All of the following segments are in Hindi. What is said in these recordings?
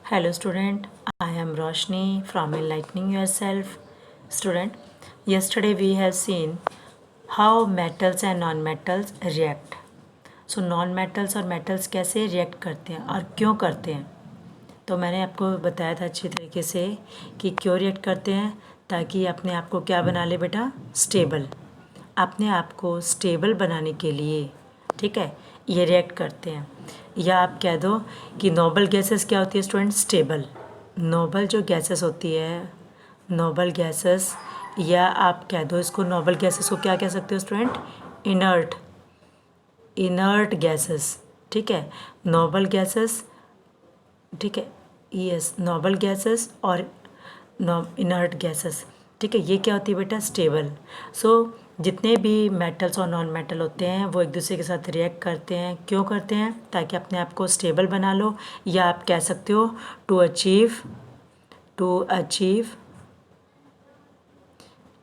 Hello student, I am Roshni from Enlightening Yourself. Student, yesterday we have seen how metals and non-metals react. So non-metals और metals कैसे react करते हैं और क्यों करते हैं, तो मैंने आपको बताया था अच्छी तरीके से कि क्यों रिएक्ट करते हैं, ताकि अपने आप को क्या बना ले बेटा, स्टेबल। अपने आप को स्टेबल बनाने के लिए, ठीक है, ये रिएक्ट करते हैं। या आप कह दो कि नोबल गैसेस क्या होती है स्टूडेंट, स्टेबल। नोबल जो गैसेस होती है, नोबल गैसेस, या आप कह दो इसको, नोबल गैसेस को क्या कह सकते हो स्टूडेंट, इनर्ट, इनर्ट गैसेस, ठीक है, नोबल गैसेस, ठीक है, यस, नोबल गैसेस और इनर्ट गैसेस, ठीक है, ये क्या होती है बेटा, स्टेबल। सो जितने भी मेटल्स और नॉन मेटल होते हैं वो एक दूसरे के साथ रिएक्ट करते हैं। क्यों करते हैं, ताकि अपने आप को स्टेबल बना लो, या आप कह सकते हो टू अचीव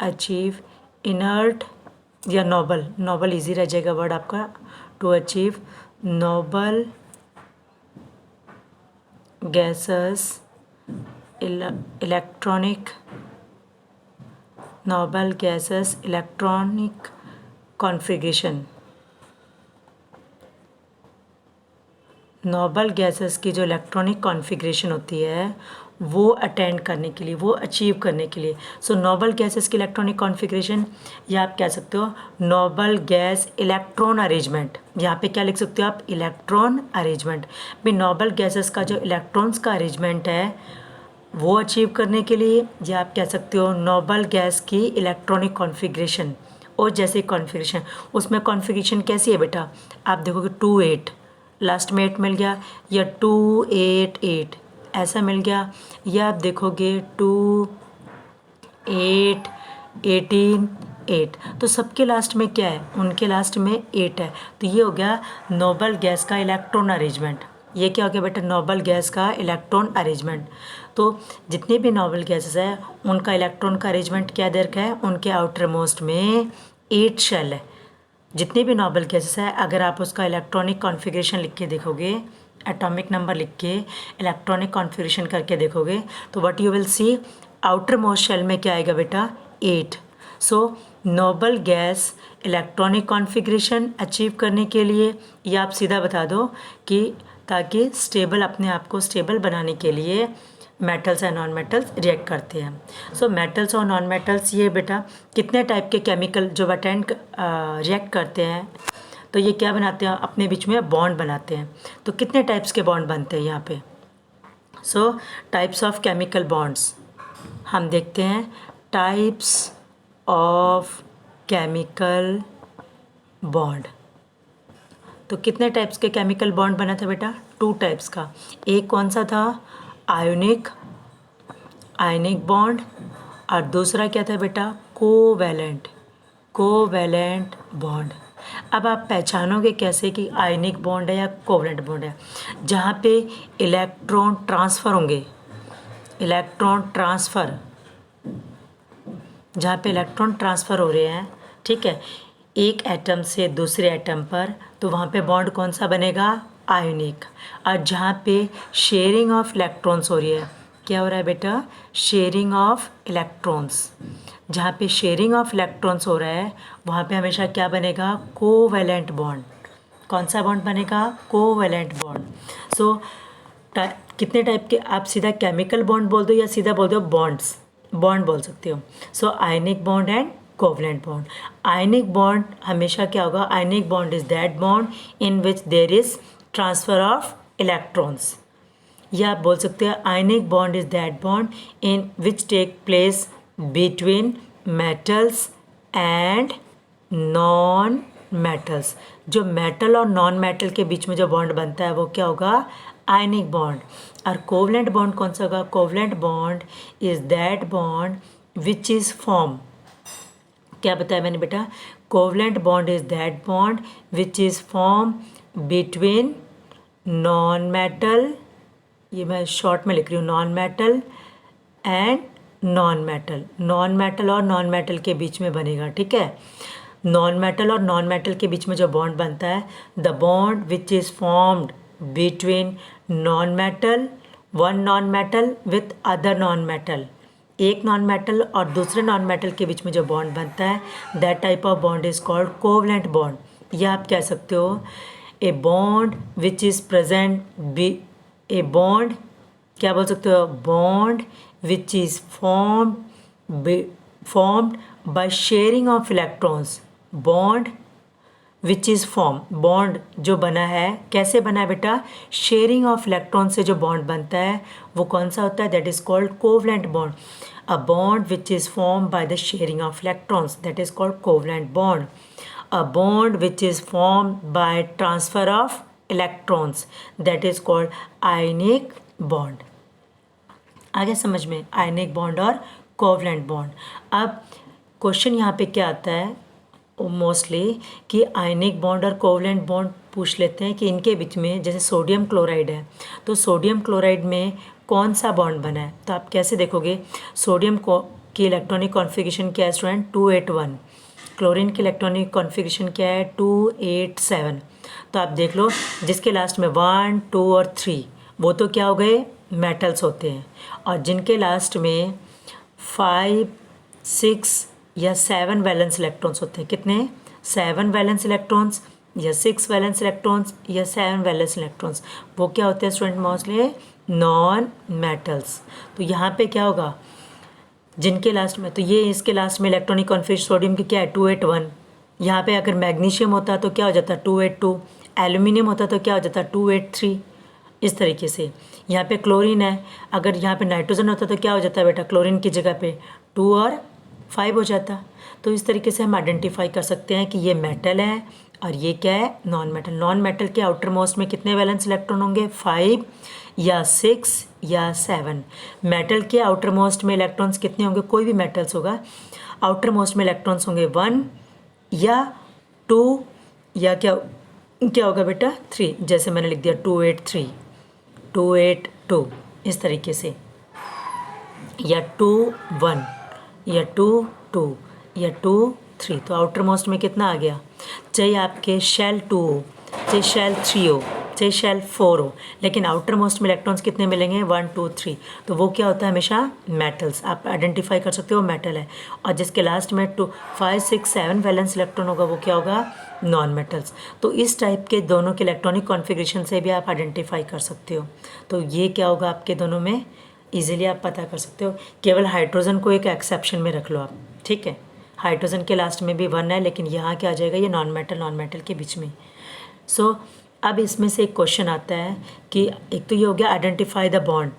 अचीव इनर्ट या नोबल, नोबल इजी रह जाएगा वर्ड आपका, to achieve noble gases electronic, noble gases electronic configuration. Noble gases की जो इलेक्ट्रॉनिक कॉन्फ़िगरेशन होती है वो अटेंड करने के लिए, वो अचीव करने के लिए। सो नोबल गैसेस की इलेक्ट्रॉनिक कॉन्फ़िगरेशन, या आप कह सकते हो नोबल गैस इलेक्ट्रॉन अरेंजमेंट। यहाँ पे क्या लिख सकते हो आप, इलेक्ट्रॉन अरेंजमेंट। भाई नोबल गैसेस का जो इलेक्ट्रॉन्स का अरेंजमेंट है वो अचीव करने के लिए, या आप कह सकते हो नोबल गैस की इलेक्ट्रॉनिक कॉन्फ़िगरेशन। और जैसे कॉन्फ़िगरेशन, उसमें कॉन्फ़िगरेशन कैसी है बेटा, आप देखोगे 2 8, लास्ट में 8 मिल गया, या 2 8 8 ऐसा मिल गया, या आप देखोगे 2 8 18 8, तो सबके लास्ट में क्या है, उनके लास्ट में 8 है। तो ये हो गया नोबल गैस का इलेक्ट्रॉन अरेंजमेंट। ये क्या हो गया बेटा, नोबल गैस का इलेक्ट्रॉन अरेंजमेंट। तो जितने भी नोबल गैसेस है उनका इलेक्ट्रॉन का अरेंजमेंट क्या दे रखा है, उनके आउटर मोस्ट में 8 शेल है। जितने भी नोबल गैसेस है, अगर आप उसका इलेक्ट्रॉनिक कॉन्फ़िगरेशन लिख के देखोगे, एटॉमिक नंबर लिख के इलेक्ट्रॉनिक कॉन्फ़िगरेशन करके देखोगे, तो what you will see, outermost shell में क्या आएगा बेटा, 8। So noble gas electronic configuration achieve करने के लिए, या आप सीधा बता दो कि ताकि स्टेबल, अपने आप को स्टेबल बनाने के लिए metals and non metals react करते हैं। सो मेटल्स और नॉन मेटल्स ये बेटा कितने टाइप के केमिकल जो अटेंड रिएक्ट करते हैं, तो ये क्या बनाते हैं, अपने बीच में बॉन्ड बनाते हैं। तो कितने टाइप्स के बॉन्ड बनते हैं यहाँ पे, सो टाइप्स ऑफ केमिकल बॉन्ड्स हम देखते हैं। टाइप्स ऑफ केमिकल बॉन्ड, तो कितने टाइप्स के केमिकल बॉन्ड बना था बेटा, 2 टाइप्स का। एक कौन सा था, आयोनिक बॉन्ड, और दूसरा क्या था बेटा, कोवैलेंट बॉन्ड। अब आप पहचानोगे कैसे कि आयनिक बॉन्ड है या कोवैलेंट बॉन्ड है, जहाँ पे इलेक्ट्रॉन ट्रांसफ़र होंगे, जहाँ पे इलेक्ट्रॉन ट्रांसफ़र हो रहे हैं, ठीक है, एक एटम से दूसरे एटम पर, तो वहाँ पे बॉन्ड कौन सा बनेगा, आयोनिक। और जहाँ पे शेयरिंग ऑफ इलेक्ट्रॉन्स हो रही है, क्या हो रहा है बेटा, शेयरिंग ऑफ इलेक्ट्रॉन्स, जहाँ पे शेयरिंग ऑफ इलेक्ट्रॉन्स हो रहा है वहाँ पे हमेशा क्या बनेगा, कोवैलेंट बॉन्ड। कौन सा बॉन्ड बनेगा, कोवैलेंट बॉन्ड। सो कितने टाइप के, आप सीधा केमिकल बॉन्ड बोल दो या सीधा बोल दो बॉन्ड्स, बॉन्ड बोल सकते हो। So ionic bond and covalent bond. Ionic bond हमेशा क्या होगा, ionic bond is that bond in which there is transfer of electrons, या आप बोल सकते हैं ionic bond is that bond in which take place between metals and non metals. जो मेटल और नॉन मेटल के बीच में जो बॉन्ड बनता है वो क्या होगा, आयनिक बॉन्ड। और कोवलेंट बॉन्ड कौन सा होगा, covalent bond is that bond which is form, क्या बताया मैंने बेटा, covalent bond is that bond which is form between non metal, ये मैं शॉर्ट में लिख रही हूँ, non metal and non metal और नॉन मेटल के बीच में बनेगा, ठीक है। नॉन मेटल और नॉन मेटल के बीच में जो बॉन्ड बनता है, the bond which is formed between non metal one non metal with other non metal, एक नॉन मेटल और दूसरे नॉन मेटल के बीच में जो बॉन्ड बनता है that type of bond is called covalent bond. या आप कह सकते हो a bond which is present B, a bond क्या बोल सकते हो, bond which is formed by sharing of electrons, bond which is form, bond जो बना है कैसे बना है बेटा, शेयरिंग ऑफ इलेक्ट्रॉन से जो बॉन्ड बनता है वो कौन सा होता है, that is called covalent bond. A bond which is form by the sharing of electrons that is called covalent bond. A bond which is form by transfer of electrons that is called ionic bond. आगे समझ में, आयनिक बॉन्ड और कोवलेंट बॉन्ड। अब क्वेश्चन यहाँ पे क्या आता है मोस्टली कि आयनिक बॉन्ड और कोवलेंट बॉन्ड पूछ लेते हैं कि इनके बीच में, जैसे सोडियम क्लोराइड है तो सोडियम क्लोराइड में कौन सा बॉन्ड बना है, तो आप कैसे देखोगे, सोडियम को की इलेक्ट्रॉनिक कॉन्फ़िगरेशन क्या है स्टूडेंट, 281, क्लोरीन की इलेक्ट्रॉनिक कॉन्फ़िगरेशन क्या है 287। तो आप देख लो जिसके लास्ट में 1 2 और 3 वो तो क्या हो गए, मेटल्स होते हैं, और जिनके लास्ट में 5 6 या 7 वैलेंस इलेक्ट्रॉन्स होते हैं, कितने, 7 वैलेंस इलेक्ट्रॉन्स या 6 वैलेंस इलेक्ट्रॉन्स या 7 वैलेंस इलेक्ट्रॉन्स, वो क्या होते हैं स्टूडेंट, मोस्टली नॉन मेटल्स। तो यहाँ पे क्या होगा, जिनके लास्ट में, तो ये इसके लास्ट में इलेक्ट्रॉनिक कॉन्फ़िगरेशन सोडियम की क्या है 281, यहाँ पे अगर मैग्नीशियम होता तो क्या हो जाता 282, एल्यूमिनियम होता तो क्या हो जाता 283, इस तरीके से। यहाँ पे क्लोरीन है, अगर यहाँ पे नाइट्रोजन होता तो क्या हो जाता बेटा, क्लोरीन की जगह पे 2 और 5 हो जाता। तो इस तरीके से हम आइडेंटिफाई कर सकते हैं कि ये मेटल है और ये क्या है, नॉन मेटल। नॉन मेटल के आउटर मोस्ट में कितने वैलेंस इलेक्ट्रॉन होंगे, 5 या 6 या 7। मेटल के आउटर मोस्ट में इलेक्ट्रॉन्स कितने होंगे, कोई भी मेटल्स होगा, आउटर मोस्ट में इलेक्ट्रॉन्स होंगे 1 या 2 या क्या क्या होगा बेटा 3, जैसे मैंने लिख दिया 283 282 इस तरीके से, या 2 1 या 2 2 या 2 3। तो आउटर मोस्ट में कितना आ गया, चाहे आपके शेल 2 हो, चाहे शेल 3 हो, चाहे शेल 4 हो, लेकिन आउटर मोस्ट में इलेक्ट्रॉन्स कितने मिलेंगे 1 2 3। तो वो क्या होता है हमेशा मेटल्स, आप आइडेंटिफाई कर सकते हो मेटल है। और जिसके लास्ट में 2 5 6 7 वैलेंस इलेक्ट्रॉन होगा वो क्या होगा, नॉन मेटल्स। तो इस टाइप के दोनों के इलेक्ट्रॉनिक कॉन्फ़िगरेशन से भी आप आइडेंटिफाई कर सकते हो। तो ये क्या होगा आपके दोनों में, इजीली आप पता कर सकते हो। केवल हाइड्रोजन को एक एक्सेप्शन में रख लो आप, ठीक है, हाइड्रोजन के लास्ट में भी 1 है, लेकिन यहाँ क्या आ जाएगा, ये नॉन मेटल के बीच में। सो अब इसमें से एक क्वेश्चन आता है कि एक तो ये हो गया आइडेंटिफाई द बॉन्ड,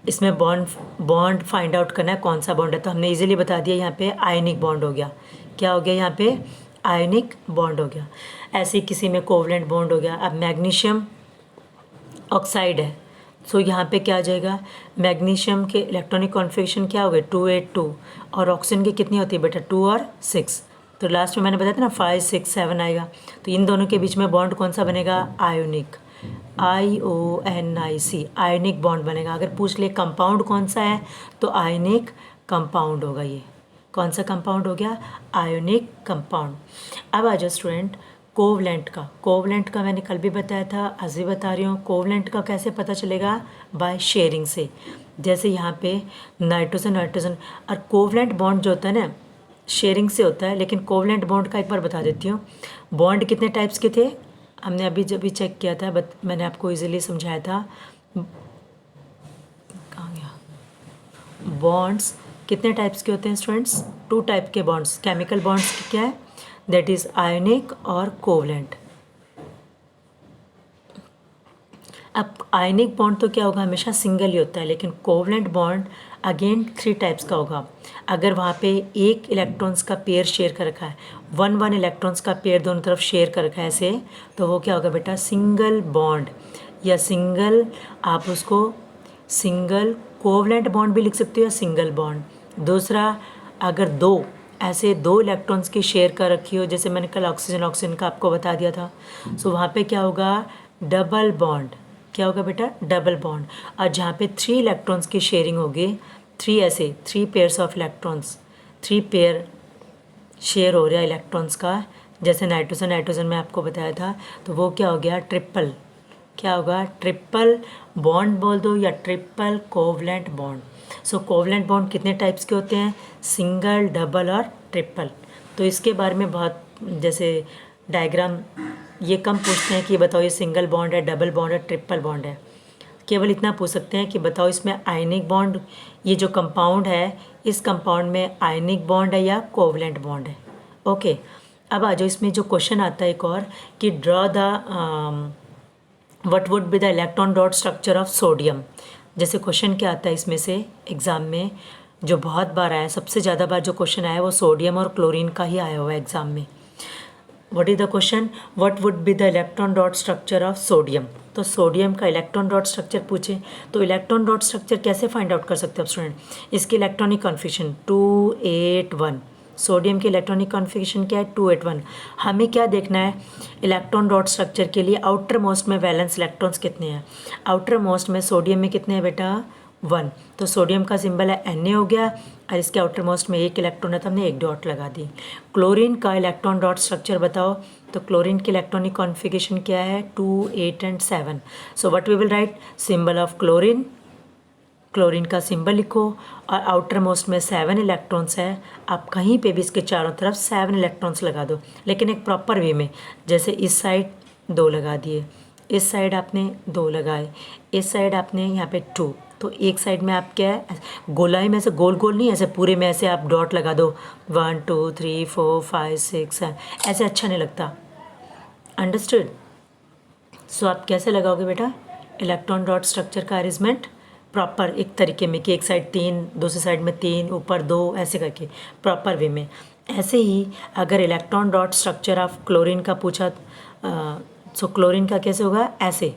इसमें बॉन्ड फाइंड आउट करना है कौन सा बॉन्ड है। तो हमने इजीली बता दिया, यहाँ पे आयनिक बॉन्ड हो गया, क्या हो गया यहाँ पे, आयनिक बॉन्ड हो गया। ऐसे ही किसी में कोवलेंट बॉन्ड हो गया। अब मैग्नीशियम ऑक्साइड है, सो यहाँ पे क्या आ जाएगा, मैग्नीशियम के इलेक्ट्रॉनिक कॉन्फ़िगरेशन क्या हो गए 282, और ऑक्सीजन की कितनी होती है बेटा 2 और 6। तो लास्ट में मैंने बताया था ना 5 6 7 आएगा। तो इन दोनों के बीच में बॉन्ड कौन सा बनेगा, आयोनिक, IONIC, आयोनिक बॉन्ड बनेगा। अगर पूछ ले कंपाउंड कौन सा है तो आयोनिक कंपाउंड होगा। ये कौन सा कंपाउंड हो गया, आयोनिक कंपाउंड। अब आ जाओ स्टूडेंट कोवलेंट का मैंने कल भी बताया था, आज भी बता रही हूँ। कोवलेंट का कैसे पता चलेगा, बाय शेयरिंग से। जैसे यहाँ पे नाइट्रोजन और कोवलेंट बॉन्ड जो होता है ना शेयरिंग से होता है, लेकिन कोवलेंट बॉन्ड का एक बार बता देती हूँ। बॉन्ड कितने टाइप्स के थे, हमने अभी जब भी चेक किया था, मैंने आपको इजीली समझाया था। कहाँ गया, बॉन्ड्स कितने टाइप्स के होते हैं स्टूडेंट्स, 2 टाइप के बॉन्ड्स, केमिकल बॉन्ड्स क्या है, दैट इज़ आयोनिक और कोवलेंट। अब आयनिक बॉन्ड तो क्या होगा, हमेशा सिंगल ही होता है, लेकिन कोवलेंट बॉन्ड अगेन 3 टाइप्स का होगा। अगर वहाँ पे एक इलेक्ट्रॉन्स का पेयर शेयर कर रखा है, 1 इलेक्ट्रॉन्स का पेयर दोनों तरफ शेयर कर रखा है ऐसे, तो वो क्या होगा बेटा, सिंगल बॉन्ड, या सिंगल, आप उसको सिंगल कोवलेंट बॉन्ड भी लिख सकते हो या सिंगल बॉन्ड। दूसरा, अगर ऐसे 2 इलेक्ट्रॉन्स की शेयर कर रखी हो, जैसे मैंने कल ऑक्सीजन का आपको बता दिया था, सो वहाँ पे क्या होगा, डबल बॉन्ड, क्या होगा बेटा, डबल बॉन्ड। और जहाँ पे 3 इलेक्ट्रॉन्स की शेयरिंग होगी, 3 pairs of electrons, 3 pair share हो रहा है इलेक्ट्रॉन्स का, जैसे नाइट्रोजन में आपको बताया था, तो वो क्या हो गया, ट्रिपल, क्या होगा, ट्रिपल बॉन्ड बोल दो या ट्रिपल कोवलेंट बॉन्ड। सो कोवलेंट बॉन्ड कितने टाइप्स के होते हैं, सिंगल, डबल और ट्रिपल। तो इसके बारे में बहुत जैसे डायग्राम ये कम पूछते हैं कि बताओ ये सिंगल बॉन्ड है, डबल बॉन्ड है, ट्रिपल बॉन्ड है। केवल इतना पूछ सकते हैं कि बताओ इसमें आयनिक बॉन्ड, ये जो कंपाउंड है इस कंपाउंड में आयनिक बॉन्ड है या कोवलेंट बॉन्ड है। ओके, अब आ जाओ इसमें जो क्वेश्चन आता है एक और कि draw the what would be the electron dot structure of sodium. जैसे क्वेश्चन क्या आता है इसमें से एग्ज़ाम में, जो बहुत बार आया है, सबसे ज़्यादा बार जो क्वेश्चन आया है वो सोडियम और क्लोरीन का ही आया हुआ है एग्ज़ाम में। What is the question, what would be the electron dot structure of sodium. तो सोडियम का इलेक्ट्रॉन डॉट स्ट्रक्चर पूछे तो इलेक्ट्रॉन डॉट स्ट्रक्चर कैसे फाइंड आउट कर सकते हो आप स्टूडेंट, इसकी इलेक्ट्रॉनिक कॉन्फिगरेशन 281। सोडियम की इलेक्ट्रॉनिक कॉन्फिगरेशन क्या है, 281। हमें क्या देखना है, इलेक्ट्रॉन डॉट स्ट्रक्चर के लिए आउटर मोस्ट में वैलेंस इलेक्ट्रॉन्स कितने हैं। आउटर मोस्ट में सोडियम में कितने हैं बेटा, 1। तो सोडियम का सिंबल है Na हो गया और इसके आउटर मोस्ट में एक इलेक्ट्रॉन है तो हमने एक डॉट लगा दी। क्लोरीन का इलेक्ट्रॉन डॉट स्ट्रक्चर बताओ, तो क्लोरीन की इलेक्ट्रॉनिक कॉन्फिगरेशन क्या है, 2, 8 and 7। So what we will write, symbol of chlorine, chlorine का सिंबल लिखो और आउटर मोस्ट में 7 इलेक्ट्रॉन्स है। आप कहीं पे भी इसके चारों तरफ 7 इलेक्ट्रॉन्स लगा दो, लेकिन एक प्रॉपर वे में। जैसे इस साइड 2 लगा दिए, इस साइड आपने 2 लगाए, इस साइड आपने यहाँ पे 2। तो एक साइड में आप क्या है, गोलाई में ऐसे गोल गोल नहीं, ऐसे पूरे में ऐसे आप डॉट लगा दो 1 2 3 4 5 6 7, ऐसे अच्छा नहीं लगता। अंडरस्टूड। सो आप कैसे लगाओगे बेटा इलेक्ट्रॉन डॉट स्ट्रक्चर का अरेंजमेंट, प्रॉपर एक तरीके में कि एक साइड 3, दूसरी साइड में 3, ऊपर 2, ऐसे करके प्रॉपर वे में। ऐसे ही अगर electron dot structure of chlorine का पूछा, सो क्लोरीन का कैसे होगा, ऐसे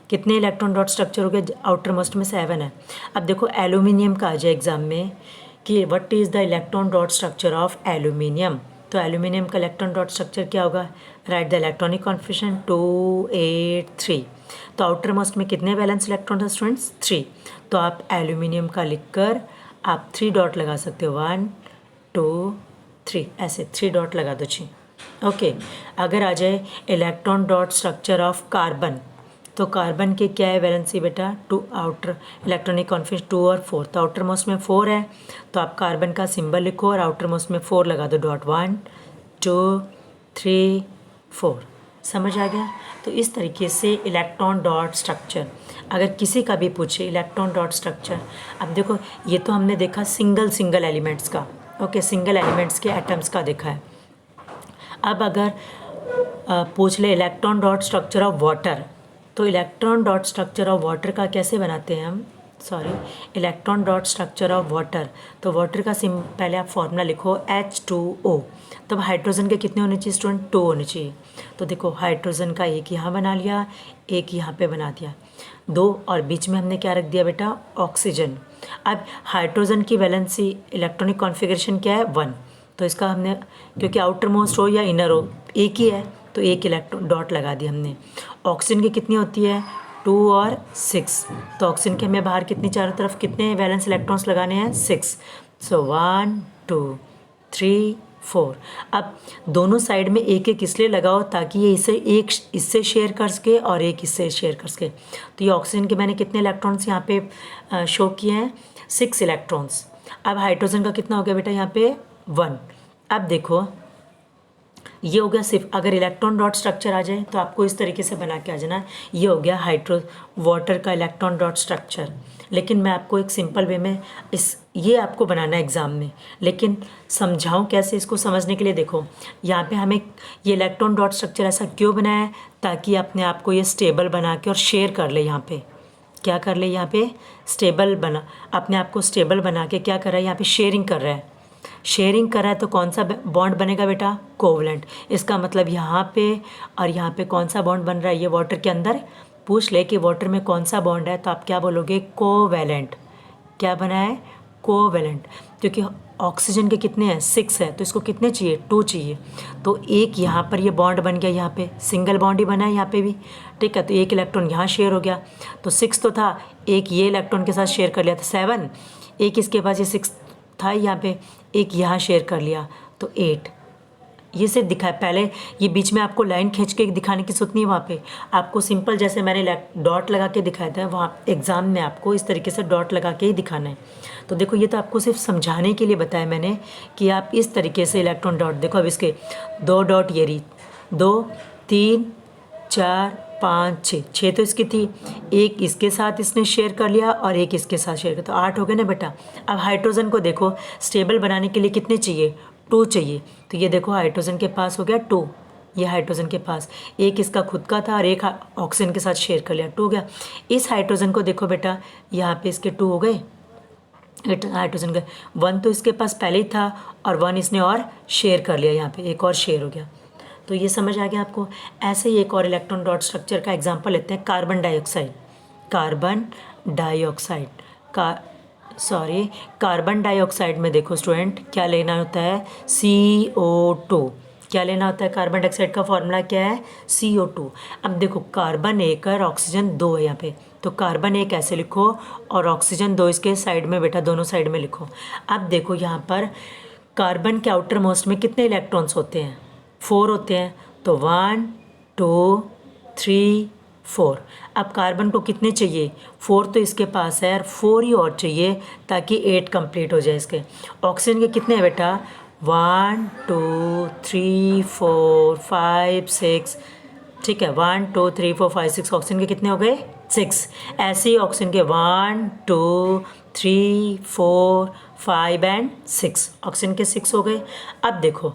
कितने इलेक्ट्रॉन डॉट स्ट्रक्चर हो गए, आउटर मोस्ट में 7 है। अब देखो एल्यूमिनियम का आ जाए एग्जाम में कि what is the electron dot structure of aluminium. तो एल्यूमिनियम का इलेक्ट्रॉन डॉट स्ट्रक्चर क्या होगा, राइट द इलेक्ट्रॉनिक कॉन्फिगरेशन 2, 8, 3। तो आउटर मोस्ट में कितने वैलेंस इलेक्ट्रॉन है स्टूडेंट्स, 3। तो आप एल्यूमिनियम का लिखकर आप 3 डॉट लगा सकते हो, 1 2 3, ऐसे 3 डॉट लगा दो जी। ओके, अगर आ जाए electron dot structure of carbon, तो कार्बन के क्या है वैलेंसी बेटा, 2 आउटर इलेक्ट्रॉनिक कॉन्फिगरेशन 2 और 4। तो आउटर मोस्ट में 4 है तो आप कार्बन का सिंबल लिखो और आउटर मोस्ट में 4 लगा दो, डॉट 1 2 3 4। समझ आ गया। तो इस तरीके से इलेक्ट्रॉन डॉट स्ट्रक्चर अगर किसी का भी पूछे इलेक्ट्रॉन डॉट स्ट्रक्चर। अब देखो ये तो हमने देखा सिंगल एलिमेंट्स का, ओके, सिंगल एलिमेंट्स के एटम्स का देखा है। अब अगर पूछ ले electron dot structure of water, तो electron dot structure of water का कैसे बनाते हैं हम, electron dot structure of water. तो वाटर का पहले आप फॉर्मूला लिखो H2O। तब हाइड्रोजन के कितने होने चाहिए स्टूडेंट, 2 होने चाहिए। तो देखो हाइड्रोजन का एक यहाँ बना लिया, एक यहाँ पे बना दिया, 2, और बीच में हमने क्या रख दिया बेटा, ऑक्सीजन। अब हाइड्रोजन की वैलेंसी इलेक्ट्रॉनिक कॉन्फ़िगरेशन क्या है, 1। तो इसका हमने, क्योंकि आउटर मोस्ट हो या इनर हो एक ही है, तो एक इलेक्ट्रॉन डॉट लगा दी हमने। ऑक्सीजन की कितनी होती है, 2 और 6। तो ऑक्सीजन के हमें बाहर कितनी, चारों तरफ कितने वैलेंस इलेक्ट्रॉन्स लगाने हैं, 6। सो 1 2 3 4। अब दोनों साइड में एक एक इसलिए लगाओ ताकि ये इससे शेयर कर सके और एक इससे शेयर कर सके। तो ये ऑक्सीजन के मैंने कितने इलेक्ट्रॉन्स यहाँ पे शो किए हैं, 6 इलेक्ट्रॉन्स। अब हाइड्रोजन का कितना हो गया बेटा यहाँ पे, 1। अब देखो ये हो गया सिर्फ, अगर इलेक्ट्रॉन डॉट स्ट्रक्चर आ जाए तो आपको इस तरीके से बना के आ जाना, ये हो गया वाटर का इलेक्ट्रॉन डॉट स्ट्रक्चर। लेकिन मैं आपको एक सिंपल वे में ये आपको बनाना है एग्ज़ाम में, लेकिन समझाऊं कैसे इसको समझने के लिए। देखो यहाँ पे हमें ये इलेक्ट्रॉन डॉट स्ट्रक्चर ऐसा क्यों बनाया है, ताकि अपने आप को ये स्टेबल बना के और शेयर कर ले, यहाँ पे क्या कर ले, यहाँ पे स्टेबल बना, अपने आप को स्टेबल बना के क्या कर रहा है, यहाँ पे शेयरिंग कर रहा है। शेयरिंग कर रहा है तो कौन सा बॉन्ड बनेगा बेटा, कोवलेंट। इसका मतलब यहाँ पे और यहाँ पे कौन सा बॉन्ड बन रहा है, ये वाटर के अंदर पूछ ले कि वाटर में कौन सा बॉन्ड है, तो आप क्या बोलोगे, कोवैलेंट। क्या बना है, कोवैलेंट। क्योंकि ऑक्सीजन के कितने हैं, 6 है, तो इसको कितने चाहिए, 2 चाहिए। तो एक यहाँ पर ये बॉन्ड बन गया, यहाँ पे सिंगल बॉन्ड ही बना है यहाँ पे भी, ठीक है। तो एक इलेक्ट्रॉन यहाँ शेयर हो गया, तो 6 तो था, एक ये इलेक्ट्रॉन के साथ शेयर कर लिया था 7, एक इसके पास ये 6 था यहाँ पे, एक यहाँ शेयर कर लिया तो 8। ये सिर्फ दिखाया पहले, ये बीच में आपको लाइन खींच के दिखाने की जरूरत नहीं है। वहाँ पे आपको सिंपल जैसे मैंने डॉट लगा के दिखाया था, वहाँ एग्ज़ाम में आपको इस तरीके से डॉट लगा के ही दिखाना है। तो देखो ये तो आपको सिर्फ समझाने के लिए बताया मैंने कि आप इस तरीके से इलेक्ट्रॉन डॉट, देखो अब इसके 2 डॉट ये रही, 2 3 4 5 6, 6 तो इसकी थी, एक इसके साथ इसने शेयर कर लिया और एक इसके साथ शेयर कर, तो 8 हो गए ना बेटा। अब हाइड्रोजन को देखो स्टेबल बनाने के लिए कितने चाहिए, 2 चाहिए। तो ये देखो हाइड्रोजन के पास हो गया 2, ये हाइड्रोजन के पास एक इसका खुद का था और एक ऑक्सीजन के साथ शेयर कर लिया, 2 हो गया। इस हाइड्रोजन को देखो बेटा, यहाँ पे इसके 2 हो गए हाइड्रोजन का, 1 तो इसके पास पहले ही था और 1 इसने और शेयर कर लिया, यहाँ पे एक और शेयर हो गया। तो ये समझ आ गया आपको। ऐसे ही एक और इलेक्ट्रॉन डॉट स्ट्रक्चर का एग्जांपल लेते हैं, कार्बन डाइऑक्साइड। कार्बन डाइऑक्साइड में देखो स्टूडेंट क्या लेना होता है, CO2। क्या लेना होता है, कार्बन डाइऑक्साइड का फॉर्मूला क्या है, CO2। अब देखो कार्बन 1 और ऑक्सीजन 2 है यहाँ पे, तो कार्बन 1 ऐसे लिखो और ऑक्सीजन 2 इसके साइड में बेटा, दोनों साइड में लिखो। अब देखो यहाँ पर कार्बन के आउटर मोस्ट में कितने इलेक्ट्रॉन्स होते हैं, 4 होते हैं, तो 1 2 3 4। अब कार्बन को कितने चाहिए, 4 तो इसके पास है और 4 ही और चाहिए ताकि 8 कंप्लीट हो जाए इसके। ऑक्सीजन के कितने हैं बेटा, 1 2 3 4 5 6, ठीक है, 1 2 3 4 5 6, ऑक्सीजन के कितने हो गए, 6। ऐसे ही ऑक्सीजन के 1 2 3 4 5 एंड 6, ऑक्सीजन के 6 हो गए। अब देखो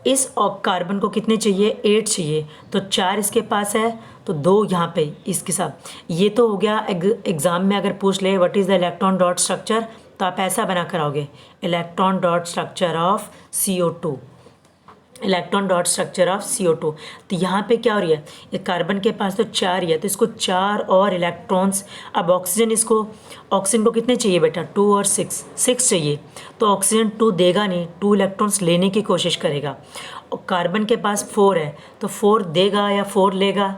इस कार्बन को कितने चाहिए, 8 चाहिए, तो 4 इसके पास है, तो 2 यहाँ पे इसके साथ। ये तो हो गया एग्ज़ाम में अगर पूछ ले what is the electron dot structure, तो आप ऐसा बना कर आओगे, electron dot structure of CO2, electron dot structure of CO2। तो यहाँ पे क्या हो रही है, ये कार्बन के पास तो 4 ही है, तो इसको 4 और इलेक्ट्रॉन्स। अब ऑक्सीजन को कितने चाहिए बेटा, 2 और 6 चाहिए, तो ऑक्सीजन 2 देगा नहीं, 2 इलेक्ट्रॉन्स लेने की कोशिश करेगा। और कार्बन के पास 4 है, तो 4 देगा या 4 लेगा,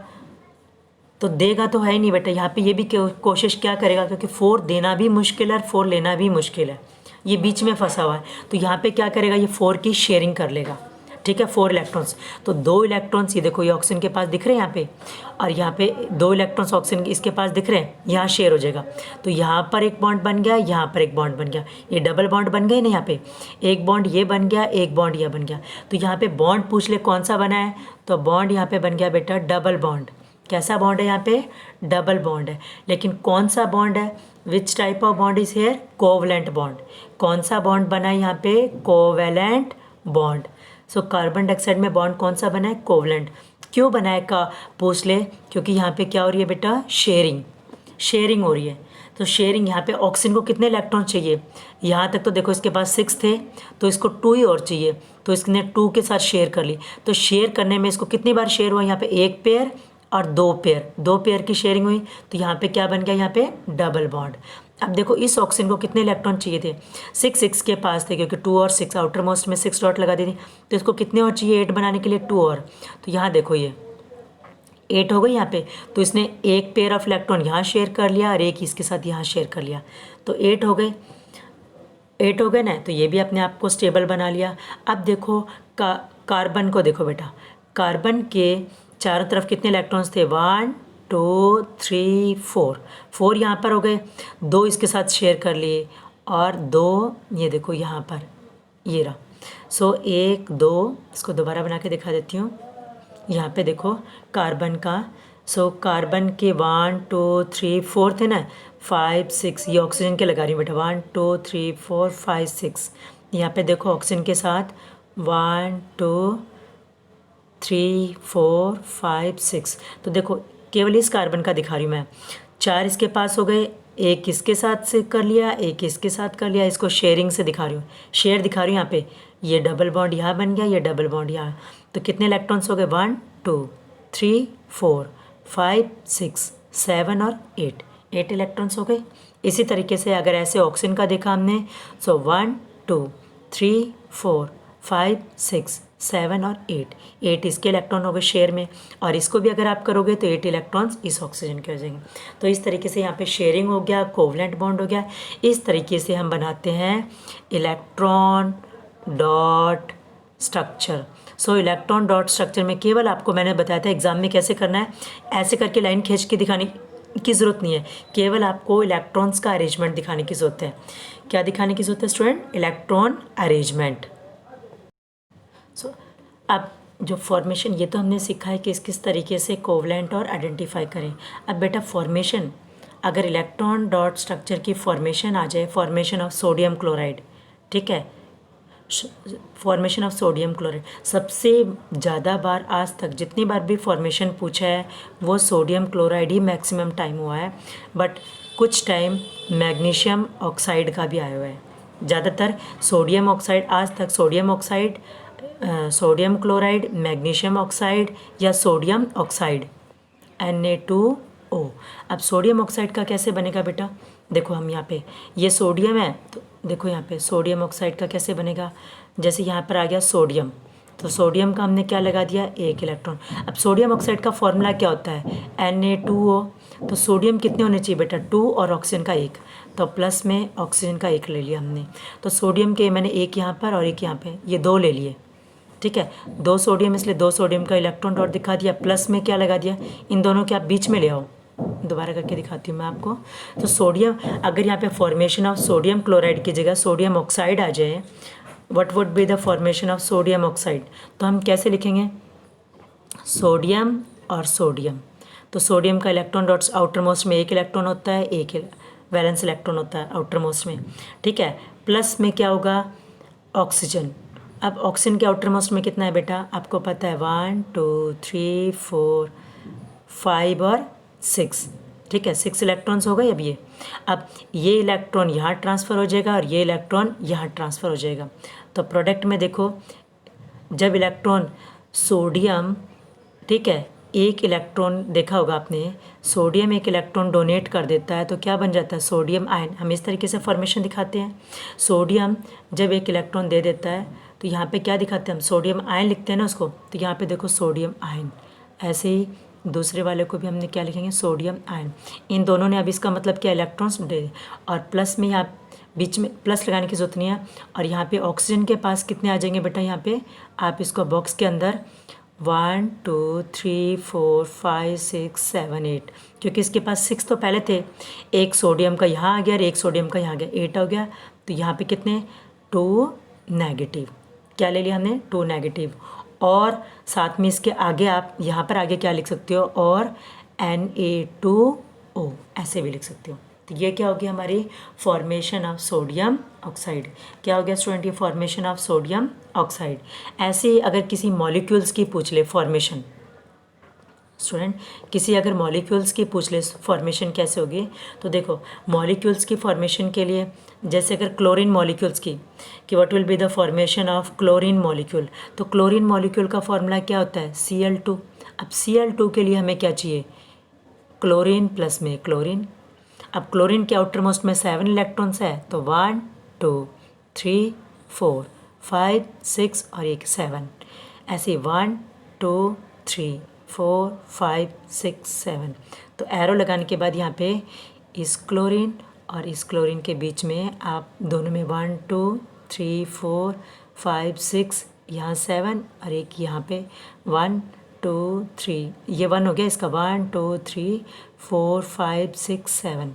तो देगा तो है ही नहीं बेटा। यहाँ पे ये भी कोशिश क्या करेगा, क्योंकि 4 देना भी मुश्किल है और 4 लेना भी मुश्किल है, ये बीच में फंसा हुआ है। तो यहाँ पे क्या करेगा, ये 4 की शेयरिंग कर लेगा, ठीक है, 4 इलेक्ट्रॉन्स। तो 2 इलेक्ट्रॉन्स ये देखो, ये ऑक्सीजन के पास दिख रहे हैं यहाँ पे, और यहाँ पे 2 इलेक्ट्रॉन्स ऑक्सीजन इसके पास दिख रहे हैं, यहाँ शेयर हो जाएगा। तो यहाँ पर एक बॉन्ड बन गया, यहाँ पर एक बॉन्ड बन गया, ये डबल बॉन्ड बन गए ना, यहाँ पे एक बॉन्ड ये बन गया, एक बॉन्ड ये बन गया। तो यहाँ पे बॉन्ड पूछ ले कौन सा बना है, तो बॉन्ड यहाँ पे बन गया बेटा डबल बॉन्ड। कैसा बॉन्ड है, यहाँ पे डबल बॉन्ड है, लेकिन कौन सा बॉन्ड है, which type of bond is here, covalent bond. कौन सा बॉन्ड बना है यहाँ पे, covalent bond. So carbon dioxide में बॉन्ड कौन सा बना है, कोवलेंट। क्यों बना है का पूछ ले, क्योंकि यहाँ पे क्या हो रही है बेटा, शेयरिंग हो रही है। तो शेयरिंग, यहाँ पे ऑक्सीजन को कितने इलेक्ट्रॉन चाहिए, यहाँ तक तो देखो इसके पास 6 थे, तो इसको 2 ही और चाहिए, तो इसने 2 के साथ शेयर कर ली। तो शेयर करने में इसको कितनी बार शेयर हुआ, यहाँ पे 1 पेयर और 2 पेयर की शेयरिंग हुई, तो यहाँ पे क्या बन गया, यहाँ पे डबल बॉन्ड। अब देखो इस ऑक्सीजन को कितने इलेक्ट्रॉन चाहिए थे, 6 के पास थे, क्योंकि 2 और 6 आउटर मोस्ट में 6 डॉट लगा दी थी, तो इसको कितने और चाहिए, 8 बनाने के लिए 2 और। तो यहाँ देखो ये 8 हो गई यहाँ पे, तो इसने एक पेयर ऑफ इलेक्ट्रॉन यहाँ शेयर कर लिया और एक इसके साथ यहाँ शेयर कर लिया, तो 8 हो गए, 8 हो गए ना। तो ये भी अपने आप को स्टेबल बना लिया। अब देखो कार्बन को देखो बेटा, कार्बन के चारों तरफ कितने इलेक्ट्रॉन्स थे, 1 2 3 4 यहाँ पर हो गए, 2 इसके साथ शेयर कर लिए और 2 ये देखो यहाँ पर ये रहा। सो 1 2, इसको दोबारा बना के दिखा देती हूँ। यहाँ पे देखो कार्बन का, सो कार्बन के 1 2 3 4 थे ना, 5 6, ये ऑक्सीजन के लगा रही हूँ बेटा, 1 2 3 4 5 6। यहाँ पे देखो ऑक्सीजन के साथ 1 2 3 4 5 6। तो देखो केवल इस कार्बन का दिखा रही हूँ मैं, 4 इसके पास हो गए, एक इसके साथ से कर लिया, एक इसके साथ कर लिया, इसको शेयरिंग से दिखा रही हूँ, शेयर दिखा रही हूँ। यहाँ पे ये डबल बॉन्ड यहाँ बन गया, ये डबल बॉन्ड यहाँ, तो कितने इलेक्ट्रॉन्स हो गए, 1 2 3 4 5 6 7 और 8 इलेक्ट्रॉन्स हो गए। इसी तरीके से अगर ऐसे ऑक्सीजन का देखा हमने, सो 1 2 3 4 5 6 7 और 8 इसके इलेक्ट्रॉन हो गए शेयर में, और इसको भी अगर आप करोगे तो 8 इलेक्ट्रॉन्स इस ऑक्सीजन के हो जाएंगे। तो इस तरीके से यहाँ पे शेयरिंग हो गया, कोवलेंट बॉन्ड हो गया। इस तरीके से हम बनाते हैं इलेक्ट्रॉन डॉट स्ट्रक्चर। सो इलेक्ट्रॉन डॉट स्ट्रक्चर में केवल आपको मैंने बताया था एग्जाम में कैसे करना है, ऐसे करके लाइन खींच के दिखाने की ज़रूरत नहीं है, केवल आपको इलेक्ट्रॉन्स का अरेंजमेंट दिखाने की ज़रूरत है। क्या दिखाने की ज़रूरत है स्टूडेंट? Electron arrangement. सो अब जो फॉर्मेशन, ये तो हमने सीखा है कि किस तरीके से कोवलेंट और आइडेंटिफाई करें। अब बेटा फॉर्मेशन, अगर इलेक्ट्रॉन डॉट स्ट्रक्चर की फॉर्मेशन आ जाए, फॉर्मेशन ऑफ सोडियम क्लोराइड, ठीक है, फॉर्मेशन ऑफ सोडियम क्लोराइड, सबसे ज़्यादा बार आज तक जितनी बार भी फॉर्मेशन पूछा है वो सोडियम क्लोराइड ही मैक्सिमम टाइम हुआ है, बट कुछ टाइम मैग्नीशियम ऑक्साइड का भी आया हुआ है। ज़्यादातर सोडियम ऑक्साइड, आज तक sodium oxide, sodium chloride, magnesium oxide या सोडियम ऑक्साइड Na2O। अब सोडियम ऑक्साइड का कैसे बनेगा बेटा? देखो हम यहाँ पे ये सोडियम है, तो देखो यहाँ पे सोडियम ऑक्साइड का कैसे बनेगा? जैसे यहाँ पर आ गया सोडियम, तो सोडियम का हमने क्या लगा दिया? एक इलेक्ट्रॉन। अब सोडियम ऑक्साइड का फॉर्मूला क्या होता है? Na2O। तो सोडियम कितने होने चाहिए बेटा? 2 और ऑक्सीजन का 1, तो प्लस में ऑक्सीजन का 1 ले लिया हमने। तो सोडियम के मैंने एक यहाँ पर और एक यहाँ पे, ये 2 ले लिए, ठीक है, 2 सोडियम, इसलिए 2 सोडियम का इलेक्ट्रॉन डॉट दिखा दिया, प्लस में क्या लगा दिया? इन दोनों के आप बीच में ले आओ, दोबारा करके दिखाती हूँ मैं आपको। तो सोडियम, अगर यहाँ पे फॉर्मेशन ऑफ सोडियम क्लोराइड की जगह सोडियम ऑक्साइड आ जाए, what would be the formation of sodium oxide? तो हम कैसे लिखेंगे? सोडियम और सोडियम। तो सोडियम का इलेक्ट्रॉन डॉट्स आउटर मोस्ट में एक इलेक्ट्रॉन होता है, एक वैलेंस इलेक्ट्रॉन होता है आउटर मोस्ट में, ठीक है। प्लस में क्या होगा? ऑक्सीजन। अब ऑक्सीजन के आउटर मोस्ट में कितना है बेटा? आपको पता है 1 2 3 4 5 और 6, ठीक है, 6 इलेक्ट्रॉन्स हो गए। अब ये इलेक्ट्रॉन यहाँ ट्रांसफ़र हो जाएगा और ये इलेक्ट्रॉन यहाँ ट्रांसफ़र हो जाएगा। तो प्रोडक्ट में देखो, जब इलेक्ट्रॉन सोडियम, ठीक है, एक इलेक्ट्रॉन देखा होगा आपने, सोडियम एक इलेक्ट्रॉन डोनेट कर देता है तो क्या बन जाता है? Sodium ion. हम इस तरीके से फॉर्मेशन दिखाते हैं। सोडियम जब एक इलेक्ट्रॉन दे देता है तो यहाँ पे क्या दिखाते हैं हम? सोडियम आयन लिखते हैं ना उसको, तो यहाँ पे देखो सोडियम आयन। ऐसे ही दूसरे वाले को भी हमने क्या लिखेंगे? Sodium ion. इन दोनों ने अब इसका मतलब क्या? इलेक्ट्रॉन्स दे, और प्लस में यहाँ बीच में प्लस लगाने की जरूरत नहीं है। और यहाँ पे ऑक्सीजन के पास कितने आ जाएंगे बेटा? यहाँ पे आप इसको बॉक्स के अंदर 1 2 3 4 5 6 7 8, क्योंकि इसके पास 6 तो पहले थे, एक सोडियम का यहाँ आ गया और एक सोडियम का यहाँ आ गया, 8 हो गया। तो यहाँ पे कितने? 2 नेगेटिव। क्या ले लिया हमने? 2 नेगेटिव। और साथ में इसके आगे आप यहाँ पर आगे क्या लिख सकते हो? और Na2O ऐसे भी लिख सकते हो। तो ये क्या हो गया? हमारी फॉर्मेशन ऑफ सोडियम ऑक्साइड। क्या हो गया स्टूडेंट? ये फॉर्मेशन ऑफ सोडियम ऑक्साइड। ऐसे ही अगर किसी मॉलिक्यूल्स की पूछ ले फॉर्मेशन, स्टूडेंट किसी अगर मॉलिक्यूल्स की पूछ ले फॉर्मेशन कैसे होगी, तो देखो मॉलिक्यूल्स की फॉर्मेशन के लिए, जैसे अगर क्लोरीन मॉलिक्यूल्स की, कि what will be the formation of chlorine molecule, तो क्लोरीन मॉलिक्यूल का फॉर्मूला क्या होता है? Cl2। अब Cl2 के लिए हमें क्या चाहिए? क्लोरीन प्लस में क्लोरीन। अब क्लोरीन के आउटर मोस्ट में 7 इलेक्ट्रॉन्स है, तो 1 2 3 4 5 6 और एक 7, ऐसे 1 2 3 4 5 6 7। तो एरो लगाने के बाद यहाँ पे इस क्लोरीन और इस क्लोरीन के बीच में आप दोनों में 1 2 3 4 5 6, यहाँ 7 और एक यहाँ पे 1 2 3, ये 1 हो गया, इसका 1 2 3 4 5 6 7,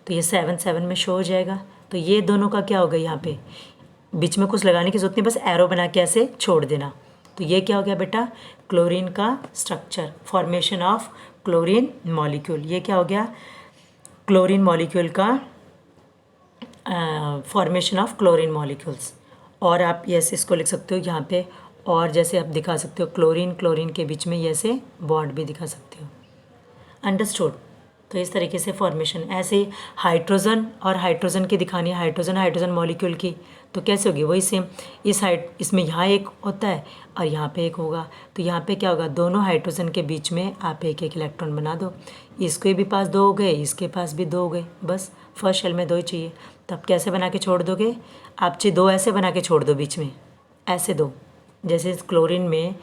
तो ये 7 7 में शो हो जाएगा। तो ये दोनों का क्या होगा? यहाँ पे बीच में कुछ लगाने की जरूरत नहीं, बस एरो बना के ऐसे छोड़ देना। तो ये क्या हो गया बेटा? क्लोरीन का structure, formation of chlorine molecule. ये क्या हो गया? क्लोरीन मॉलिक्यूल का फॉर्मेशन ऑफ क्लोरीन मॉलिक्यूल्स। और आप ऐसे इसको लिख सकते हो यहाँ पे, और जैसे आप दिखा सकते हो क्लोरीन क्लोरीन के बीच में ऐसे बॉन्ड भी दिखा सकते हो। अंडरस्टूड? तो इस तरीके से फॉर्मेशन। ऐसे ही हाइड्रोजन और हाइड्रोजन की दिखानी है, हाइड्रोजन हाइड्रोजन मॉलिक्यूल की, तो कैसे होगी? वही सेम, इसमें यहाँ एक होता है और यहाँ पे एक होगा। तो यहाँ पे क्या होगा? दोनों हाइड्रोजन के बीच में आप एक एक इलेक्ट्रॉन बना दो। इसके भी पास 2 हो गए, इसके पास भी 2 हो गए, बस फर्स्ट शेल में 2 ही चाहिए। तब कैसे बना के छोड़ दोगे? आप चाहिए 2 ऐसे बना के छोड़ दो बीच में, ऐसे 2। जैसे क्लोरीन में,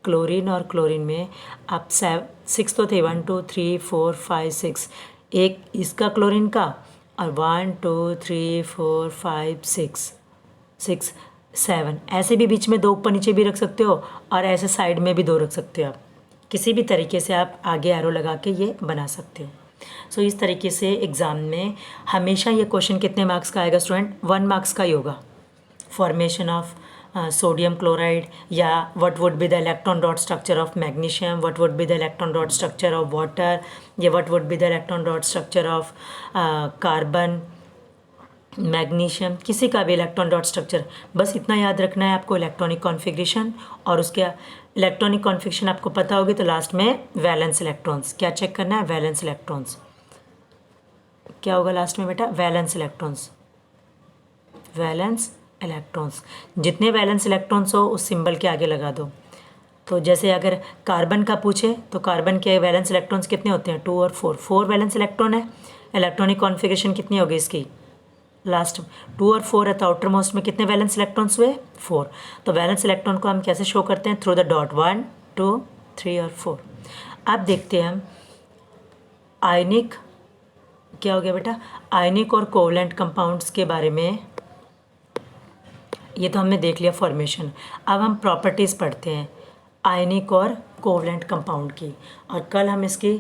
क्लोरीन और क्लोरीन में आप 6 तो थे, 1 2 3 4 5 6, एक इसका क्लोरीन का, और 1 2 3 4 5 6 7। ऐसे भी बीच में 2 ऊपर नीचे भी रख सकते हो और ऐसे साइड में भी 2 रख सकते हो आप। किसी भी तरीके से आप आगे एरो लगा के ये बना सकते हो। सो इस तरीके से एग्ज़ाम में हमेशा ये क्वेश्चन कितने मार्क्स का आएगा स्टूडेंट? 1 मार्क्स का ही होगा। फॉर्मेशन ऑफ sodium chloride, या what would be the electron dot structure of magnesium, what would be the electron dot structure of water, या what would be the electron dot structure of carbon, magnesium, किसी का भी इलेक्ट्रॉन डॉट स्ट्रक्चर। बस इतना याद रखना है आपको, इलेक्ट्रॉनिक कॉन्फ़िगरेशन, और उसके इलेक्ट्रॉनिक कॉन्फ़िगरेशन आपको पता होगी तो लास्ट में वैलेंस इलेक्ट्रॉन्स क्या चेक करना है? Valence electrons. क्या होगा लास्ट में बेटा? Valence electrons. वैलेंस इलेक्ट्रॉन्स, जितने वैलेंस इलेक्ट्रॉन्स हो उस सिंबल के आगे लगा दो। तो जैसे अगर कार्बन का पूछे तो कार्बन के वैलेंस इलेक्ट्रॉन्स कितने होते हैं? 2 और 4। 4 वैलेंस इलेक्ट्रॉन है। इलेक्ट्रॉनिक कॉन्फ़िगरेशन कितनी होगी इसकी? लास्ट 2 और 4 है तो आउटर मोस्ट में कितने वैलेंस इलेक्ट्रॉन्स हुए? 4। तो वैलेंस इलेक्ट्रॉन को हम कैसे शो करते हैं? Through the dot. 1 2 3 और 4। अब देखते हैं हम आयनिक, क्या हो गया बेटा? आयनिक और कोवलेंट कंपाउंड्स के बारे में। ये तो हमने देख लिया फॉर्मेशन। अब हम प्रॉपर्टीज़ पढ़ते हैं आयनिक और कोवलेंट कंपाउंड की, और कल हम इसकी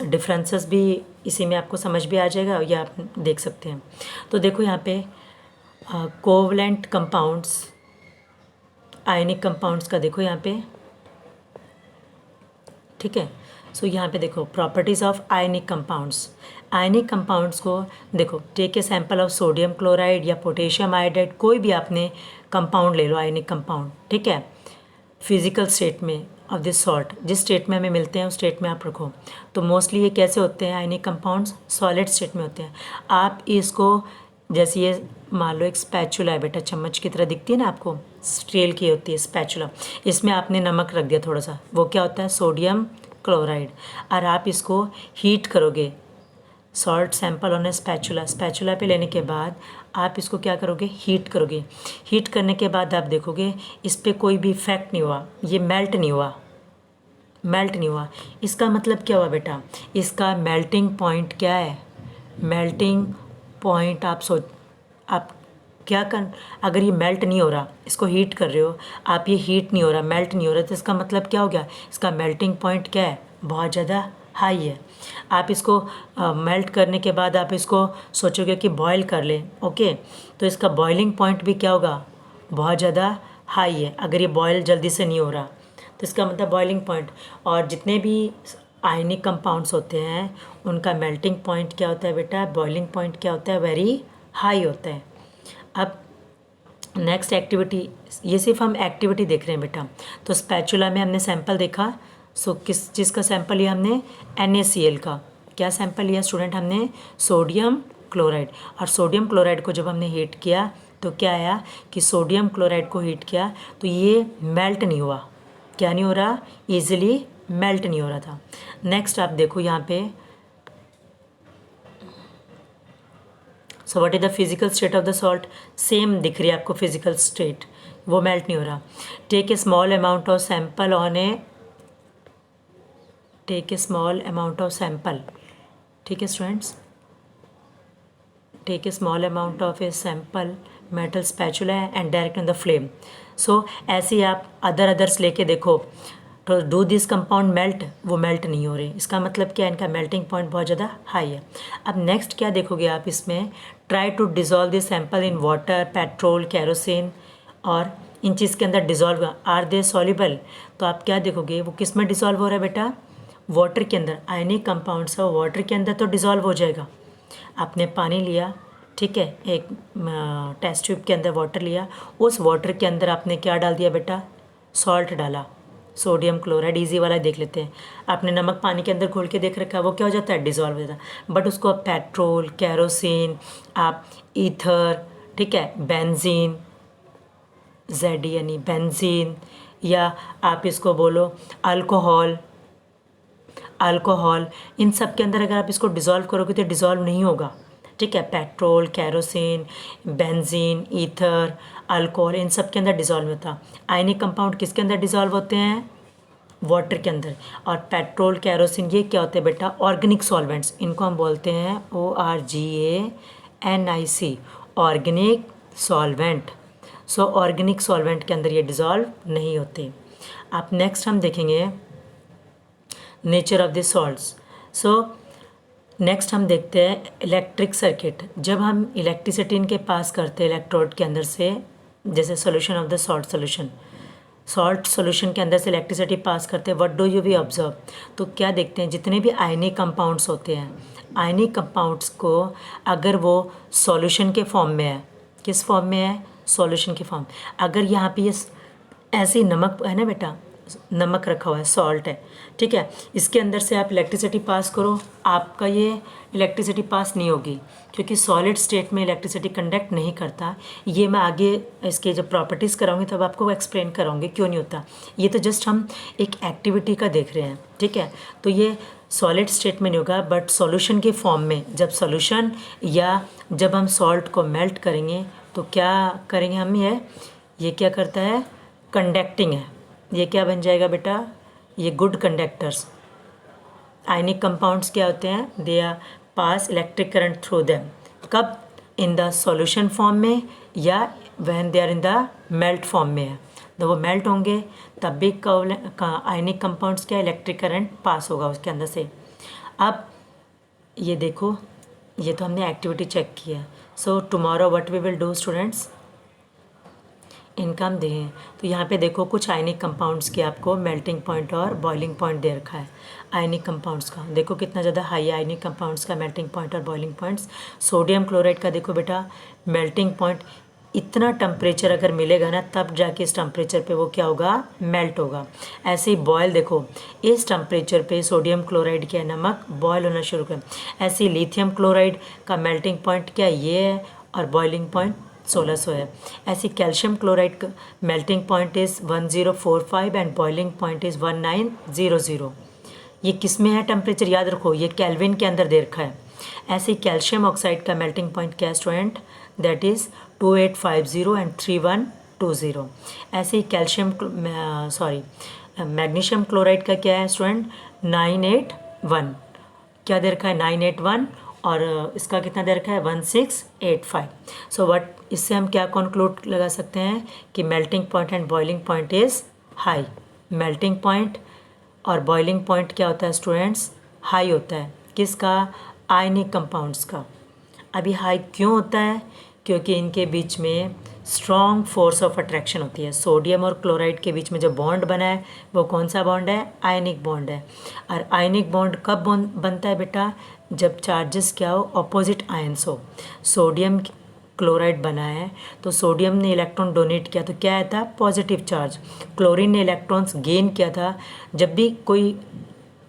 डिफरेंसेस भी इसी में आपको समझ भी आ जाएगा, या आप देख सकते हैं। तो देखो यहाँ पे कोवलेंट कंपाउंड्स, आयनिक कंपाउंड्स का देखो यहाँ पे, ठीक है। सो यहाँ पे देखो properties of ionic compounds. Ionic compounds को देखो, take a sample of sodium chloride या पोटेशियम आयोडाइड, कोई भी आपने कंपाउंड ले लो, आयनिक कंपाउंड, ठीक है। फिजिकल स्टेट में ऑफ दिस सॉल्ट, जिस स्टेट में हमें मिलते हैं उस स्टेट में आप रखो। तो मोस्टली ये कैसे होते हैं आयनिक कंपाउंड्स? सॉलिड स्टेट में होते हैं। आप इसको, जैसे ये मान लो एक स्पैचुला है बेटा, चम्मच की तरह दिखती है ना आपको, स्टील की होती है स्पैचुला। इसमें आपने नमक रख दिया थोड़ा सा, वो क्या होता है? Sodium chloride. और आप इसको हीट करोगे, salt sample on A spatula, spatula पे लेने के बाद आप इसको क्या करोगे? हीट करोगे। हीट करने के बाद आप देखोगे इस पर कोई भी इफेक्ट नहीं हुआ, ये मेल्ट नहीं हुआ, मेल्ट नहीं हुआ। इसका मतलब क्या हुआ बेटा? इसका मेल्टिंग पॉइंट क्या है? मेल्टिंग पॉइंट आप क्या कर, अगर ये मेल्ट नहीं हो रहा, इसको हीट कर रहे हो आप, ये हीट नहीं हो रहा, मेल्ट नहीं हो रहा, तो इसका मतलब क्या हो गया? इसका मेल्टिंग पॉइंट क्या है? बहुत ज़्यादा हाई है। आप इसको मेल्ट करने के बाद आप इसको सोचोगे कि बॉयल कर लें, ओके, तो इसका बॉइलिंग पॉइंट भी क्या होगा? बहुत ज़्यादा हाई है। अगर ये बॉयल जल्दी से नहीं हो रहा तो इसका मतलब बॉइलिंग पॉइंट। और जितने भी आयनिक कंपाउंड्स होते हैं उनका मेल्टिंग पॉइंट क्या होता है बेटा? बॉइलिंग पॉइंट क्या होता है? वेरी हाई होता है। अब नेक्स्ट एक्टिविटी, ये सिर्फ हम एक्टिविटी देख रहे हैं बेटा। तो स्पैचुला में हमने सैंपल देखा, सो किस चीज़ का सैंपल लिया हमने? NaCl का। क्या सैंपल लिया स्टूडेंट? हमने सोडियम क्लोराइड। और सोडियम क्लोराइड को जब हमने हीट किया तो क्या आया कि सोडियम क्लोराइड को हीट किया तो ये मेल्ट नहीं हुआ। क्या नहीं हो रहा? ईजिली मेल्ट नहीं हो रहा था। नेक्स्ट आप देखो यहाँ पे, so what is the physical state of the salt? Same दिख रही है आपको फिजिकल स्टेट, वो मेल्ट नहीं हो रहा। Take a small amount of sample on a, take a small amount of sample, ठीक है students, take a small amount of a sample metal spatula and direct on the flame. So ऐसे ही आप अदर्स लेके देखो, तो डू दिस कंपाउंड मेल्ट, वो मेल्ट नहीं हो रहे। इसका मतलब क्या है? इनका मेल्टिंग पॉइंट बहुत ज़्यादा हाई है। अब नेक्स्ट क्या देखोगे आप इसमें? Try to dissolve this sample in water, petrol, kerosene, और इन चीज़ के अंदर डिज़ोल्व, आर दे सॉल्युबल? तो आप क्या देखोगे वो किस में डिज़ोल्व हो रहा है बेटा? वाटर के अंदर। आयनिक कंपाउंड्स है वाटर के अंदर तो डिज़ोल्व हो जाएगा। आपने पानी लिया, ठीक है, एक टेस्ट ट्यूब के अंदर वाटर लिया, उस वाटर के अंदर आपने क्या डाल दिया बेटा? सॉल्ट डाला, सोडियम क्लोराइड। इजी वाला देख लेते हैं। आपने नमक पानी के अंदर घोल के देख रखा है, वो क्या हो जाता है? डिज़ोल्व हो जाता है। बट उसको आप पेट्रोल, कैरोसिन, आप ईथर, ठीक है, बेंजीन, जेड यानी बेंजीन, या आप इसको बोलो अल्कोहल, अल्कोहल, इन सब के अंदर अगर आप इसको डिज़ोल्व करोगे तो डिज़ोल्व नहीं होगा, ठीक है। Petrol, kerosene, benzene, ether, alcohol, इन सब के अंदर डिज़ोल्व होता। आयनिक कंपाउंड किसके अंदर डिज़ोल्व होते हैं? वाटर के अंदर। और पेट्रोल, कैरोसिन, ये क्या होते हैं बेटा? Organic solvents. इनको हम बोलते हैं ORGANIC, ऑर्गेनिक सॉल्वेंट। सो ऑर्गेनिक सॉल्वेंट के अंदर ये डिज़ोल्व नहीं होते। आप नेक्स्ट हम देखेंगे nature of the salts. So next हम देखते हैं इलेक्ट्रिक सर्किट। जब हम इलेक्ट्रिसिटी इनके पास करते हैं इलेक्ट्रोड के अंदर से, जैसे solution of the salt solution, salt solution के अंदर से इलेक्ट्रिसिटी पास करते हैं, what do you we observe, तो क्या देखते हैं जितने भी आयनिक कंपाउंड्स होते हैं, आयनिक कंपाउंड्स को अगर वो सॉल्यूशन के फॉर्म में है, किस फॉर्म में है, सॉल्यूशन के फॉर्म, अगर यहाँ पे ये ऐसे ही नमक है ना बेटा, नमक रखा हुआ है, सॉल्ट है, ठीक है, इसके अंदर से आप इलेक्ट्रिसिटी पास करो, आपका ये इलेक्ट्रिसिटी पास नहीं होगी क्योंकि सॉलिड स्टेट में इलेक्ट्रिसिटी कंडक्ट नहीं करता। ये मैं आगे इसके जब प्रॉपर्टीज़ कराऊंगी तब आपको एक्सप्लेन कराऊंगी क्यों नहीं होता। ये तो जस्ट हम एक एक्टिविटी का देख रहे हैं, ठीक है। तो ये सॉलिड स्टेट में नहीं होगा, बट सॉल्यूशन के फॉर्म में, जब सॉल्यूशन या जब हम सॉल्ट को मेल्ट करेंगे तो क्या करेंगे हम, ये क्या करता है, कंडक्टिंग है। ये क्या बन जाएगा बेटा, ये गुड कंडक्टर्स। आयनिक कंपाउंड्स क्या होते हैं, they are pass electric current through them, कब, इन द सॉल्यूशन फॉर्म में या when they are in the melt form में है, तो वो मेल्ट होंगे तब भी आयनिक कंपाउंड्स क्या इलेक्ट्रिक करंट पास होगा उसके अंदर से। अब ये देखो, ये तो हमने एक्टिविटी चेक की है। So tomorrow what we will do students, इनका हम दें तो यहाँ पे देखो कुछ आयनिक कंपाउंड्स के आपको मेल्टिंग पॉइंट और बॉइलिंग पॉइंट दे रखा है। आयनिक कंपाउंड्स का देखो कितना ज़्यादा हाई है, आयनिक कंपाउंड्स का मेल्टिंग पॉइंट और बॉइलिंग पॉइंट्स। सोडियम क्लोराइड का देखो बेटा मेल्टिंग पॉइंट, इतना टेम्परेचर अगर मिलेगा ना तब जाके इस टेम्परेचर पे वो क्या होगा, मेल्ट होगा। ऐसे ही बॉयल देखो, इस टेम्परेचर पे सोडियम क्लोराइड क्या है, नमक बॉयल होना शुरू कर। ऐसे ही लिथियम क्लोराइड का मेल्टिंग पॉइंट क्या ये है और बॉइलिंग पॉइंट 1600 है। ऐसी कैल्शियम क्लोराइड का melting point is 1045 and boiling point is 1900। ये किस में है टेम्परेचर, याद रखो ये केल्विन के अंदर दे रखा है। ऐसे ही कैल्शियम ऑक्साइड का मेल्टिंग पॉइंट क्या है स्टूडेंट, दैट इज़ 2850 एंड 3120। ऐसे ही कैल्शियम मैग्नीशियम क्लोराइड का क्या है स्टूडेंट, 981, क्या दे रखा है 981, और इसका कितना दे रखा है 1685। सो व्हाट, इससे हम क्या कंक्लूड लगा सकते हैं कि melting point and boiling point is high. Melting point और बॉइलिंग पॉइंट क्या होता है स्टूडेंट्स, हाई होता है। किसका, आयनिक कंपाउंड्स का। अभी हाई क्यों होता है, क्योंकि इनके बीच में स्ट्रॉन्ग फोर्स ऑफ अट्रैक्शन होती है। सोडियम और क्लोराइड के बीच में जो बॉन्ड बना है वो कौन सा बॉन्ड है, आयनिक बॉन्ड है। और आयनिक बॉन्ड कब बनता है बेटा, जब चार्जेस क्या हो, अपोजिट आयंस हो। सोडियम क्लोराइड बना है तो सोडियम ने इलेक्ट्रॉन डोनेट किया तो क्या आया था, पॉजिटिव चार्ज। क्लोरीन ने इलेक्ट्रॉन्स गेन किया था। जब भी कोई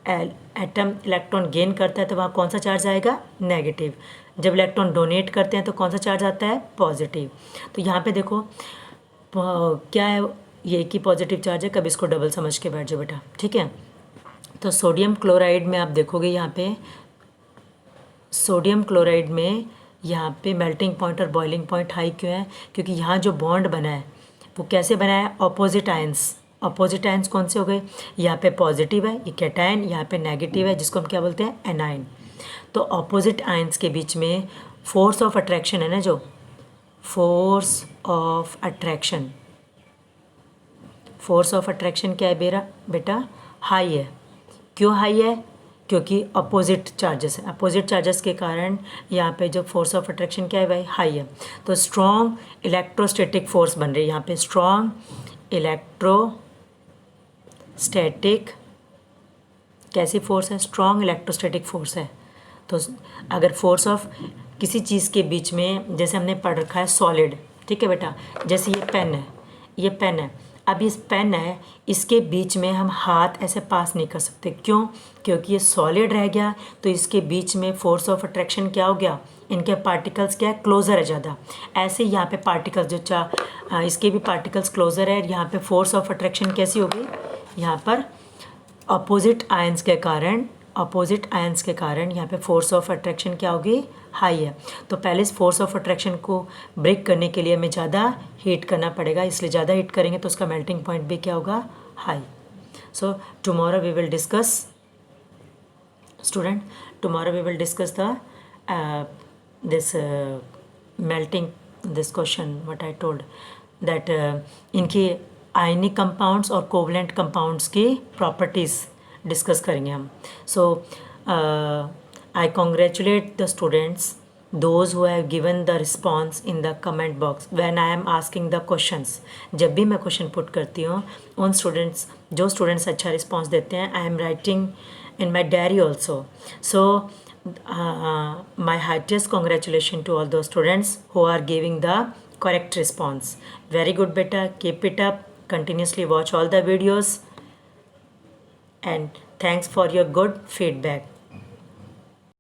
एटम इलेक्ट्रॉन गेन करता है तो वहाँ कौन सा चार्ज आएगा, नेगेटिव। जब इलेक्ट्रॉन डोनेट करते हैं तो कौन सा चार्ज आता है, पॉजिटिव। तो यहाँ पे देखो क्या है, ये कि पॉजिटिव चार्ज है, कभी इसको डबल समझ के बैठ जाओ बेटा, ठीक है। तो सोडियम क्लोराइड में आप देखोगे यहाँ पे, सोडियम क्लोराइड में यहाँ पे मेल्टिंग पॉइंट और बॉइलिंग पॉइंट हाई क्यों है, क्योंकि यहाँ जो बॉन्ड बना है वो कैसे बना है, ऑपोजिट आयंस। ऑपोजिट आयंस कौन से हो गए, यहाँ पे पॉजिटिव है ये कैटायन, यहाँ पे नेगेटिव है जिसको हम क्या बोलते हैं, एनायन। तो ऑपोजिट आयंस के बीच में फोर्स ऑफ अट्रैक्शन है ना, जो force of attraction, force of attraction क्या है बेटा, हाई है। क्यों हाई है, क्योंकि अपोजिट चार्जेस है। अपोजिट चार्जेस के कारण यहाँ पे जो फोर्स ऑफ अट्रैक्शन क्या है भाई, हाई है। तो स्ट्रॉन्ग इलेक्ट्रोस्टैटिक फोर्स बन रही है यहाँ पे, स्ट्रॉन्ग इलेक्ट्रोस्टैटिक कैसी फोर्स है, स्ट्रॉन्ग इलेक्ट्रोस्टैटिक फोर्स है। तो अगर फोर्स ऑफ किसी चीज़ के बीच में, जैसे हमने पढ़ रखा है सॉलिड, ठीक है बेटा, जैसे ये पेन है, ये पेन है, अब इस पेन है, इसके बीच में हम हाथ ऐसे पास नहीं कर सकते। क्यों, क्योंकि ये सॉलिड रह गया तो इसके बीच में फोर्स ऑफ अट्रैक्शन क्या हो गया, इनके पार्टिकल्स क्या है, क्लोज़र है ज़्यादा। ऐसे यहाँ पे पार्टिकल्स जो इसके भी पार्टिकल्स क्लोज़र है, यहाँ पे फोर्स ऑफ अट्रैक्शन कैसी होगी, यहाँ पर अपोजिट आयंस के कारण, अपोजिट आयंस के कारण यहाँ पे फोर्स ऑफ अट्रैक्शन क्या होगी, हाई है। तो पहले इस फोर्स ऑफ अट्रैक्शन को ब्रेक करने के लिए हमें ज़्यादा हीट करना पड़ेगा, इसलिए ज़्यादा हीट करेंगे तो उसका मेल्टिंग पॉइंट भी क्या होगा, high. So tomorrow we will discuss student, tomorrow we will discuss the this melting this question what I told that इनके आयनिक कंपाउंड्स और कोवलेंट कंपाउंड्स की प्रॉपर्टीज़ डिस्कस करेंगे हम. सो I congratulate the students those who have given the response in the comment box when I am asking the questions. जब भी मैं क्वेश्चन पुट करती हूँ उन स्टूडेंट्स जो स्टूडेंट्स अच्छा रिस्पॉन्स देते हैं I am writing in my diary also. So my heartiest congratulations to all those students who are giving the correct response. Very good beta, keep it up, continuously watch all the videos and thanks for your good feedback.